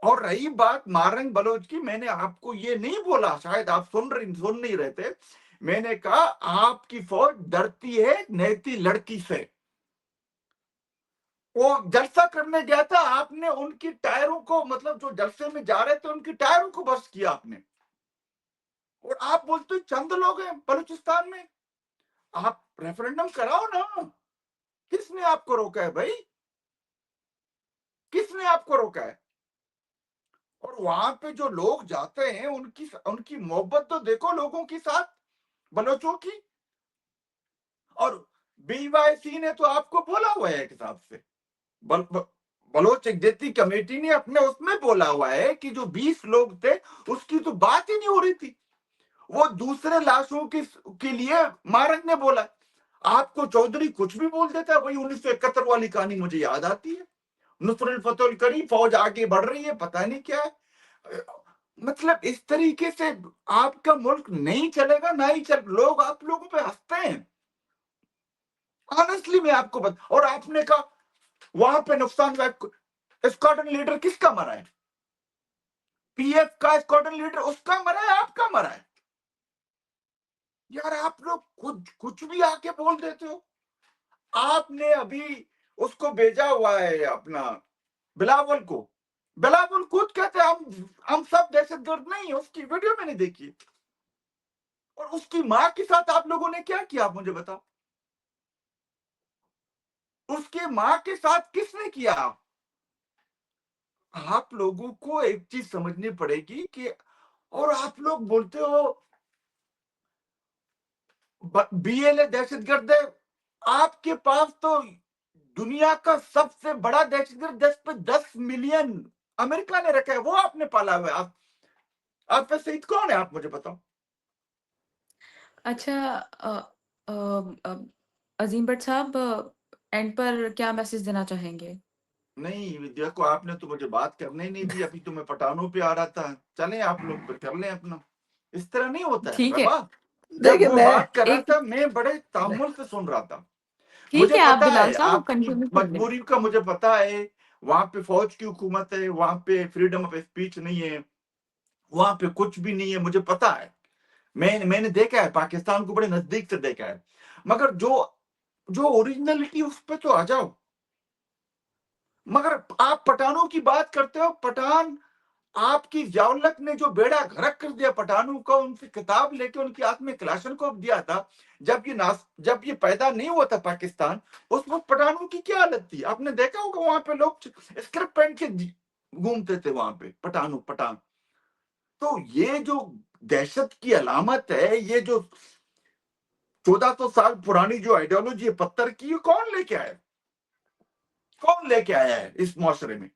और रही बात मारंग बलोच की, मैंने आपको ये नहीं बोला, शायद आप सुन नहीं रहे थे। मैंने कहा आपकी फौज डरती है नैती लड़की से। वो जलसा करने गया था, आपने उनकी टायरों को, मतलब जो जलसे में जा रहे थे उनकी टायरों को बस्ट किया आपने। और आप बोलते चंद लोग हैं बलूचिस्तान में, आप रेफरेंडम कराओ ना। किसने आपको रोका है भाई? किसने आपको रोका है? और वहां पे जो लोग जाते हैं, उनकी मोहब्बत तो देखो लोगों के साथ, बलोचों की। और बीवाईसी ने तो आपको बोला हुआ है एक हिसाब से, बलोच यकजहती कमेटी ने अपने उसमें बोला हुआ है कि जो 20 लोग थे उसकी तो बात ही नहीं हो रही थी, वो दूसरे लाशों के लिए मारंग ने बोला। आपको चौधरी कुछ भी बोल देता है, वही 1971 वाली कहानी मुझे याद आती है, नुसरत फतेह करी, फौज आगे बढ़ रही है, पता नहीं क्या है। मतलब इस तरीके से आपका मुल्क नहीं चलेगा, ना ही चल, लोग आप लोगों पे हंसते हैं। ऑनेस्टली मैं आपको बता, और आपने कहा वहां पे नुकसान हुआ, स्क्वाड्रन लीडर किसका मरा है? पीएफ का स्क्वाड्रन लीडर उसका मरा है, आपका मरा है। यार आप लोग कुछ भी आके बोल देते हो। आपने अभी उसको भेजा हुआ है अपना बिलावल को, बिलावल खुद कहते हैं हम सब दहशतगर्द नहीं है, उसकी वीडियो मैंने देखी। और उसकी मां के साथ आप लोगों ने क्या किया, आप मुझे बताओ। उसके मां के साथ किसने किया? आप लोगों को एक चीज समझनी पड़ेगी कि, और आप लोग बोलते हो बीएलए दहशतगर्द है। आपके पास तो दुनिया का सबसे बड़ा दहशतगर्द 10 पे 10 मिलियन अमेरिका ने रखा है, वो आपने पाला हुआ है। आप पे शहीद कौन है, आप मुझे बताओ। अच्छा, अजीम भट्ट साहब, एंड पर क्या मैसेज देना चाहेंगे? नहीं विद्या को आपने तो मुझे बात करने ही नहीं दी, अभी तो मैं पठानों पे आ रहा था। चलें आप लोग कर लें अपना, इस तरह नहीं होता है ठीक है, रबा। जब देखिए वो मैं बात कर रहा एक था मैं बड़े तामुल से सुन रहा था। ठीक मुझे है, आप पता बिलाल है साहब आपकी कंटिन्यू कर लें। मजबूरी का, मुझे पता है वहां पे फौज की हुकूमत है, वहां पे फ्रीडम ऑफ स्पीच नहीं है, वहां पे कुछ भी नहीं है, मुझे पता है। मैंने देखा है, पाकिस्तान को बड़े नजदीक से देखा है। मगर जो जो ओरिजिनलिटी, उस पे तो आ जाओ। मगर आप पठानों की बात करते हो। पठान, आपकी जियाउल्लक ने जो बेड़ा गर्क कर दिया पठानों का, उनसे किताब लेके उनके हाथ में क्लाशनकोव दिया था। जब ये पैदा नहीं हुआ था पाकिस्तान, उस वक्त पठानों की क्या हालत थी, आपने देखा होगा। वहां पे लोग स्क्रिप्ट पहन के घूमते थे वहां पे, पठान। तो ये जो दहशत की अलामत है, ये जो 1400 साल पुरानी जो आइडियोलॉजी है पत्थर की, ये कौन लेके आया? कौन लेके आया है इस मुआशरे में?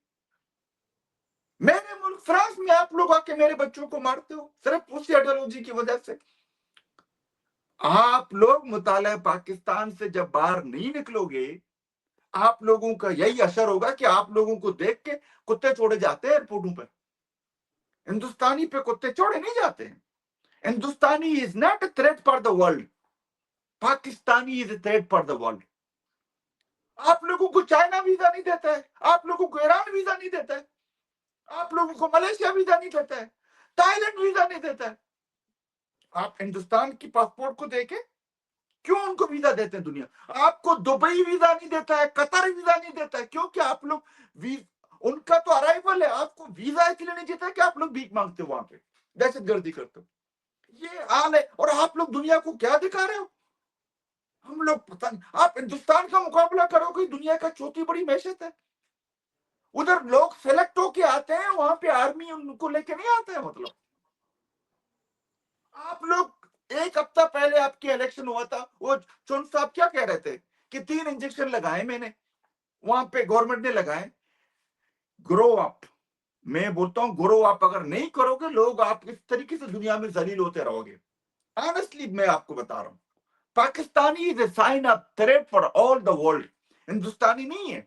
मेरे मुल्क फ्रांस में आप लोग आके मेरे बच्चों को मारते हो सिर्फ उसी आइडियोलॉजी की वजह से। आप लोग मुताला पाकिस्तान से जब बाहर नहीं निकलोगे, आप लोगों का यही असर होगा कि आप लोगों को देख के कुत्ते छोड़े जाते हैं एयरपोर्टों पर। हिंदुस्तानी पे कुत्ते छोड़े नहीं जाते हैं। Hindustani is not a threat for the world, Pakistani is a threat for the world. आप लोगों को चाइना वीजा नहीं देता है, आप लोगों को ईरान वीजा नहीं देता है, आप लोगों को मलेशिया वीजा नहीं देता है, थाईलैंड वीजा नहीं देता है। आप हिंदुस्तान की पासपोर्ट को देके क्यों उनको वीजा देते हैं दुनिया? आपको दुबई वीजा नहीं देता है, कतर वीजा नहीं देता है, क्योंकि आप लोग उनका तो अराइवल है, आपको वीजा इसलिए नहीं देता कि आप लोग भीख मांगते हो, वहां पे दहशतगर्दी करते हो। ये हाल है। और आप लोग दुनिया को क्या दिखा रहे हो? हम लोग पता नहीं, आप हिंदुस्तान का मुकाबला करोगे, दुनिया का चौथी बड़ी मैशत है। उधर लोग सेलेक्ट होके आते हैं, वहां पे आर्मी उनको लेके नहीं आता है। मतलब आप लोग, एक हफ्ता पहले आपके इलेक्शन हुआ था, वो चुन साहब क्या कह रहे थे कि 3 इंजेक्शन लगाए मैंने, वहां पे गवर्नमेंट ने लगाए। ग्रो अप, मैं बोलता हूं ग्रो अप अगर नहीं करोगे, लोग आप इस तरीके से दुनिया में जलील होते रहोगे। ऑनेस्टली मैं आपको बता रहा हूं, Pakistani is a sign of threat for all the world. Hindustani नहीं है।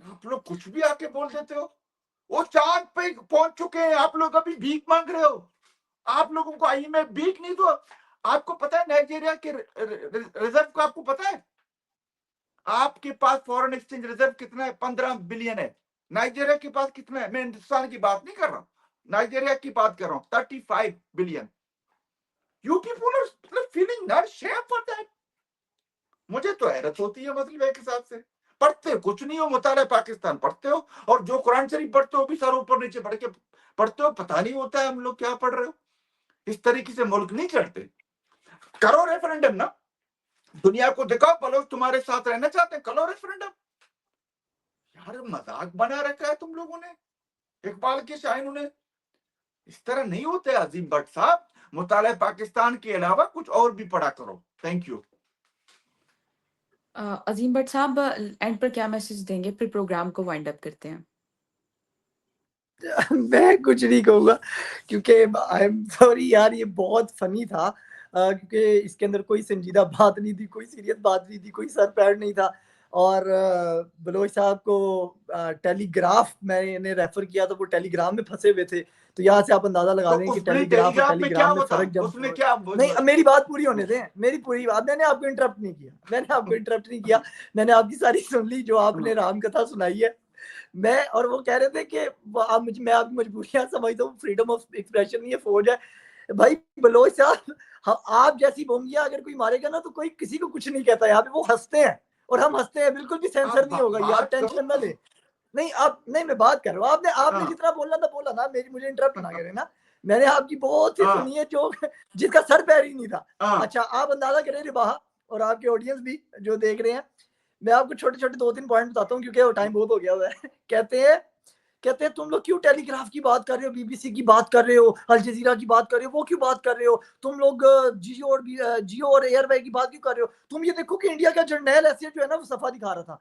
आप लोग कुछ भी आके बोल देते हो। वो चांद पे पहुंच चुके हैं, आप लोग अभी भीख मांग रहे हो। आप लोगों को IMF भीख नहीं दो। आपको पता है नाइजीरिया के रिजर्व को, आपको पता है आपके पास फॉरेन एक्सचेंज रिजर्व कितना है? 15 बिलियन है। नाइजीरिया के पास कितना है? मैं हिंदुस्तान की बात नहीं कर रहा हूं, नाइजीरिया की बात कर रहा हूं, 35 billion. You people are feeling not shame for that. मुझे तो हैरत होती है, मतलब एक हिसाब से पढ़ते कुछ नहीं हो, मुताला पाकिस्तान पढ़ते हो, और जो कुरान शरीफ पढ़ते हो भी सर ऊपर नीचे पढ़ के पढ़ते हो, पता नहीं होता है हम लोग क्या पढ़ रहे हो। इस तरीके से मुल्क नहीं चढ़ते। करो रेफरेंडम ना, दुनिया को दिखाओ बलोच तुम्हारे साथ रहना चाहते हैं, करो रेफरेंडम। यार मजाक बना रखा है तुम लोगों ने, इकबाल के शायरों ने। इस तरह नहीं होते अजीम भट्ट साहब। मुताला पाकिस्तान के अलावा कुछ और भी पढ़ा करो। Thank you. अजीम भट्ट साहब एंड पर क्या मैसेज देंगे, फिर प्रोग्राम को वाइंड अप करते हैं। मैं कुछ नहीं कहूँगा क्योंकि आई एम सॉरी यार, ये बहुत फनी था क्योंकि इसके अंदर कोई संजीदा बात नहीं थी, कोई सीरियस बात नहीं थी, कोई सर पैर नहीं था। और बलोच साहब को टेलीग्राफ मैंने रेफर किया तो वो टेलीग्राम में फंसे हुए थे, तो यहाँ से आप अंदाजा लगा तो दें कि उसने टेलीग्राफ और टेलीग्राफ में क्या टेलीग्राम में होता, फर्क जब उसमें क्या नहीं, अब मेरी बात पूरी होने दें, मेरी पूरी बात। मैंने आपको इंटरप्ट नहीं किया, मैंने आपको इंटरप्ट नहीं किया, मैंने आपकी सारी सुन ली जो आपने राम कथा सुनाई है। मैं और वो कह रहे थे कि आप मुझे, मैं आपकी मजबूरियां समझता हूँ, फ्रीडम ऑफ एक्सप्रेशन नहीं है, फौज है भाई। बलोच साहब, हम आप जैसी बोंगियां अगर कोई मारेगा ना तो कोई किसी को कुछ नहीं कहता, यहाँ पे वो हंसते हैं और हम हंसते हैं, बिल्कुल भी सेंसर नहीं होगा, ये आप टेंशन ना ले। नहीं आप नहीं, मैं बात कर रहा हूँ, आपने जितना बोलना था बोला ना, मेरी मुझे इंटरप्ट ना करें ना। मैंने आपकी बहुत सी सुनी है जो जिसका सर पैर ही नहीं था। अच्छा, आप अंदाजा करें रिबाहा और आपके ऑडियंस भी जो देख रहे हैं, मैं आपको छोटे छोटे 2-3 पॉइंट बताता हूँ क्योंकि वो टाइम बहुत हो गया हुआ है। कहते हैं तुम लोग क्यों टेलीग्राफ की बात कर रहे हो, बीबीसी की बात कर रहे हो, अल जजीरा की बात कर रहे हो, वो क्यों बात कर रहे हो, तुम लोग जियो और एयरवे की बात क्यों कर रहे हो। तुम ये देखो कि इंडिया का जर्नैल ऐसे जो है ना वो सफा दिखा रहा था।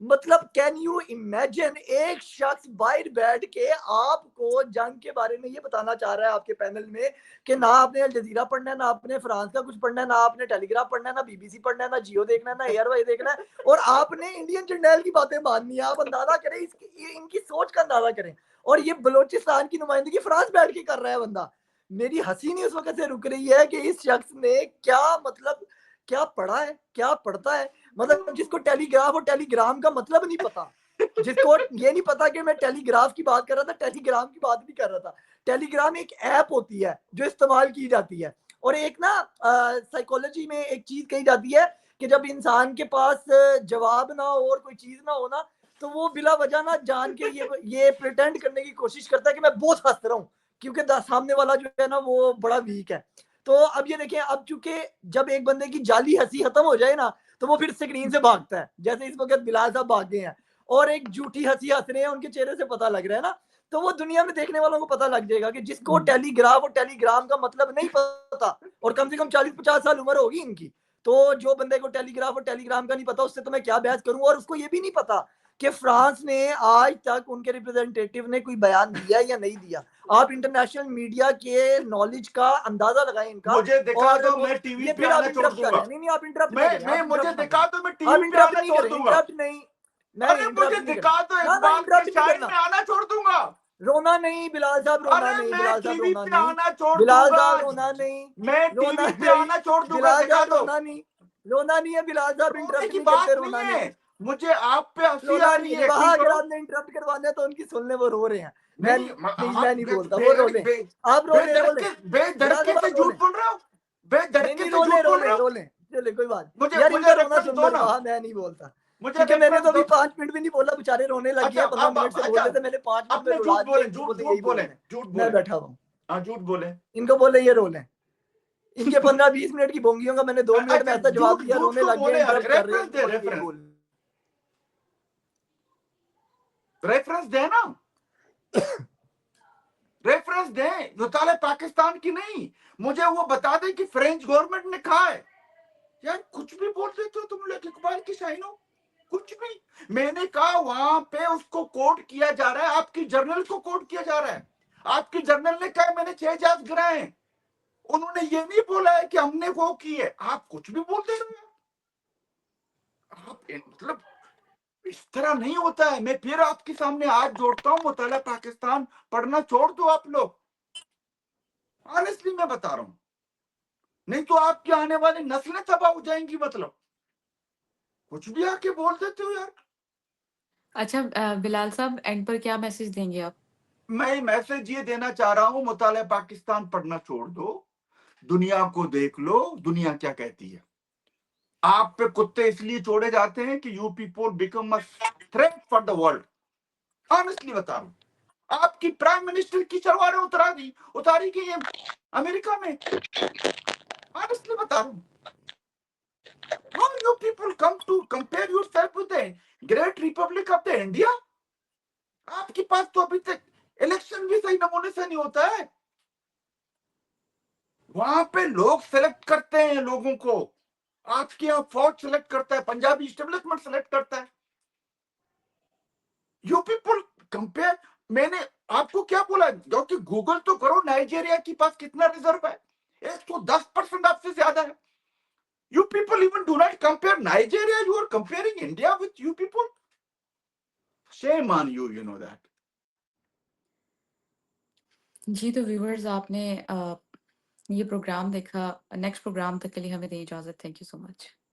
मतलब कैन यू इमेजिन, एक शख्स बाहर बैठ के आपको जंग के बारे में ये बताना चाह रहा है आपके पैनल में कि ना आपने अल जजीरा पढ़ना है, ना आपने फ्रांस का कुछ पढ़ना है, ना आपने टेलीग्राफ पढ़ना है, ना बीबीसी पढ़ना है, ना जियो देखना है, ना एयरवे देखना है, और आपने इंडियन जर्नैल की बातें माननी है। आप अंदाजा करें इनकी सोच का अंदाजा करें। और ये बलोचिस्तान की नुमाइंदगी फ्रांस बैठ के कर रहा है बंदा। मेरी हंसी नहीं उस वक्त से रुक रही है कि इस शख्स ने क्या मतलब क्या पढ़ा है, क्या पढ़ता है। मतलब जिसको टेलीग्राफ और टेलीग्राम का मतलब नहीं पता, जिसको ये नहीं पता कि मैं टेलीग्राफ की बात कर रहा था, टेलीग्राम की बात नहीं कर रहा था। टेलीग्राम एक ऐप होती है जो इस्तेमाल की जाती है, और एक ना साइकोलॉजी में एक चीज कही जाती है कि जब इंसान के पास जवाब ना हो और कोई चीज ना हो ना, तो वो बिला वजह ना जान के ये प्रिटेंड करने की कोशिश करता है कि मैं बहुत हंस रहा हूँ क्योंकि सामने वाला जो है ना वो बड़ा वीक है। तो अब ये देखें, अब चूंकि जब एक बंदे की जाली हंसी खत्म हो जाए ना तो वो फिर स्क्रीन से भागता है, जैसे इस वक्त बिलाल साहब भाग गए हैं और एक झूठी हंसी हंस रहे हैं, उनके चेहरे से पता लग रहा है ना। तो वो दुनिया में देखने वालों को पता लग जाएगा कि जिसको टेलीग्राफ और टेलीग्राम का मतलब नहीं पता, और कम से कम 40-50 साल उम्र होगी इनकी, तो जो बंदे को टेलीग्राफ और टेलीग्राम का नहीं पता उससे तो मैं क्या बहस करूं। और उसको ये भी नहीं पता कि फ्रांस ने आज तक उनके रिप्रेजेंटेटिव ने कोई बयान दिया या नहीं दिया। आप इंटरनेशनल मीडिया के नॉलेज का अंदाजा लगाएं इनका। मुझे दिखा और दो, मैं टीवी ये पे फिर आप आना छोड़ इंटरप्ट कर दूंगा। रहे हैं। नहीं आप इंटरप्ट ना करें, मैं आप मुझे इंटरप्ट ना दिखा करें, दो, मैं आप टीवी पे इंटरप्ट आना नहीं छोड़ करें, दूंगा। इंटरप्ट नहीं, अरे नहीं मुझे इंटरप्ट नहीं दिखा दो, करना, ना ना इकबाल के इंटरप्ट नहीं शाइन करना। में आना छोड़ दूंगा। रोना नहीं बिलाल साहब, रोना अरे नहीं मैं बिलाल साहब, टीवी रोना पे नहीं आना छोड़ बिलाल दूंगा। साहब, रोना नहीं, मैं रोना टीवी पे नहीं आना छोड़ दूंगा, बिलाल दिखा साहब, दो। रोना नहीं, रोना नहीं है बिलाल साहब, रोने इंटरप्ट की नहीं करते, बात रोना नहीं नहीं, है, मुझे आप पे हंसी आ रोना रही नहीं। है, रिवाहा यकीन अगर करो। आपने इंटरप्ट करवाना है तो उनकी सुनने, वो रो रहे हैं। मैं नहीं नहीं, आप मैं नहीं बोलता, वो रो लें, आप रो ले, रो ले बिलाल बेधड़के साहब, से आप रो झूठ लें। बोल रहे हो, नहीं बेधड़के नहीं, से रो ले, झूठ रो बोल ले, रहे हो। रो ले, चले कोई बात मुझे यार, मुझे इनका रोना रेफरेंस सुन दो लो ना, रिवाहा, मैं नहीं बोलता मुझे क्योंकि मैंने रेफरेंस तो अभी दो। 5 मिनट भी नहीं बोला, बेचारे रोने लग गए अच्छा हैं, 15 अब मिनट से बोल अच्छा, रहे थे, मैंने 5 मिनट में अपने रुला झूठ दिया, बोले, इनको झूठ बोले झूठ यही बोले, बोलना है। झूठ मैं बोले। बैठा हुआ हूँ, हाँ झूठ बोले। इनको बोले ये रो लें। इनके 15-20 मिनट की बोंगियों का मैंने 2 मिनट में अच्छा ऐसा जवाब झूठ दिया, झूठ रोने को लग गए, बोले यार, इंटरप्ट कर रहे हैं, रेफरेंस इनको दे, बोले यही रेफरेंस बोल। रेफरेंस दे ना, रेफरेंस दे, मुताले पाकिस्तान की नहीं, मुझे वो बता दे कि फ्रेंच गवर्नमेंट ने कहा है। यार कुछ भी बोल देते हो तुम लोग, इकबाल की शाइनो, कुछ भी। मैंने कहा वहां पे उसको कोट किया जा रहा है, आपकी जर्नल को कोट किया जा रहा है। आपकी जर्नल ने कहा मैंने 6 जहाज गिराए हैं, उन्होंने ये नहीं बोला है कि हमने वो की है। आप कुछ भी बोलते रहे हो, आप मतलब इस तरह नहीं होता है। मैं फिर आपके सामने हाथ जोड़ता हूं, मुताला पाकिस्तान पढ़ना छोड़ दो आप लोग, ऑनेस्टली मैं बता रहा हूं, नहीं तो आपकी आने वाली नस्लें तबाह हो जाएंगी। मतलब कुछ भी आके बोल देते हो यार। अच्छा बिलाल साहब एंड पर क्या मैसेज देंगे आप? मैं मैसेज ये देना चाह रहा हूं, मुताले पाकिस्तान पढ़ना छोड़ दो, दुनिया को देख लो, दुनिया क्या कहती है। आप पे कुत्ते इसलिए छोड़े जाते हैं कि you people become a threat for the world. Honestly बता रहा हूं, आपकी प्राइम मिनिस्टर की तलवारें उतारी गई है अमेरिका में। ऑनेस्टली बता रहा हूं, how you people come to compare yourself with the great republic of the India? आपके पास तो अभी तक इलेक्शन भी सही नमूने से नहीं होता है। वहां पे लोग सेलेक्ट करते हैं लोगों को, आपके यहाँ फौज सेलेक्ट करता है, पंजाबी इस्टेब्लिशमेंट सेलेक्ट करता है। यू पीपल कंपेयर, मैंने आपको क्या बोला, क्योंकि गूगल तो करो नाइजीरिया के पास कितना रिजर्व है, 110% आपसे ज्यादा है। You people even do not compare Nigeria, you are comparing India with you people. Shame on you, you know that. जी, तो व्यूअर्स आपने ये प्रोग्राम देखा। नेक्स्ट प्रोग्राम तक के लिए हमें दें इजाज़त। Thank you so much.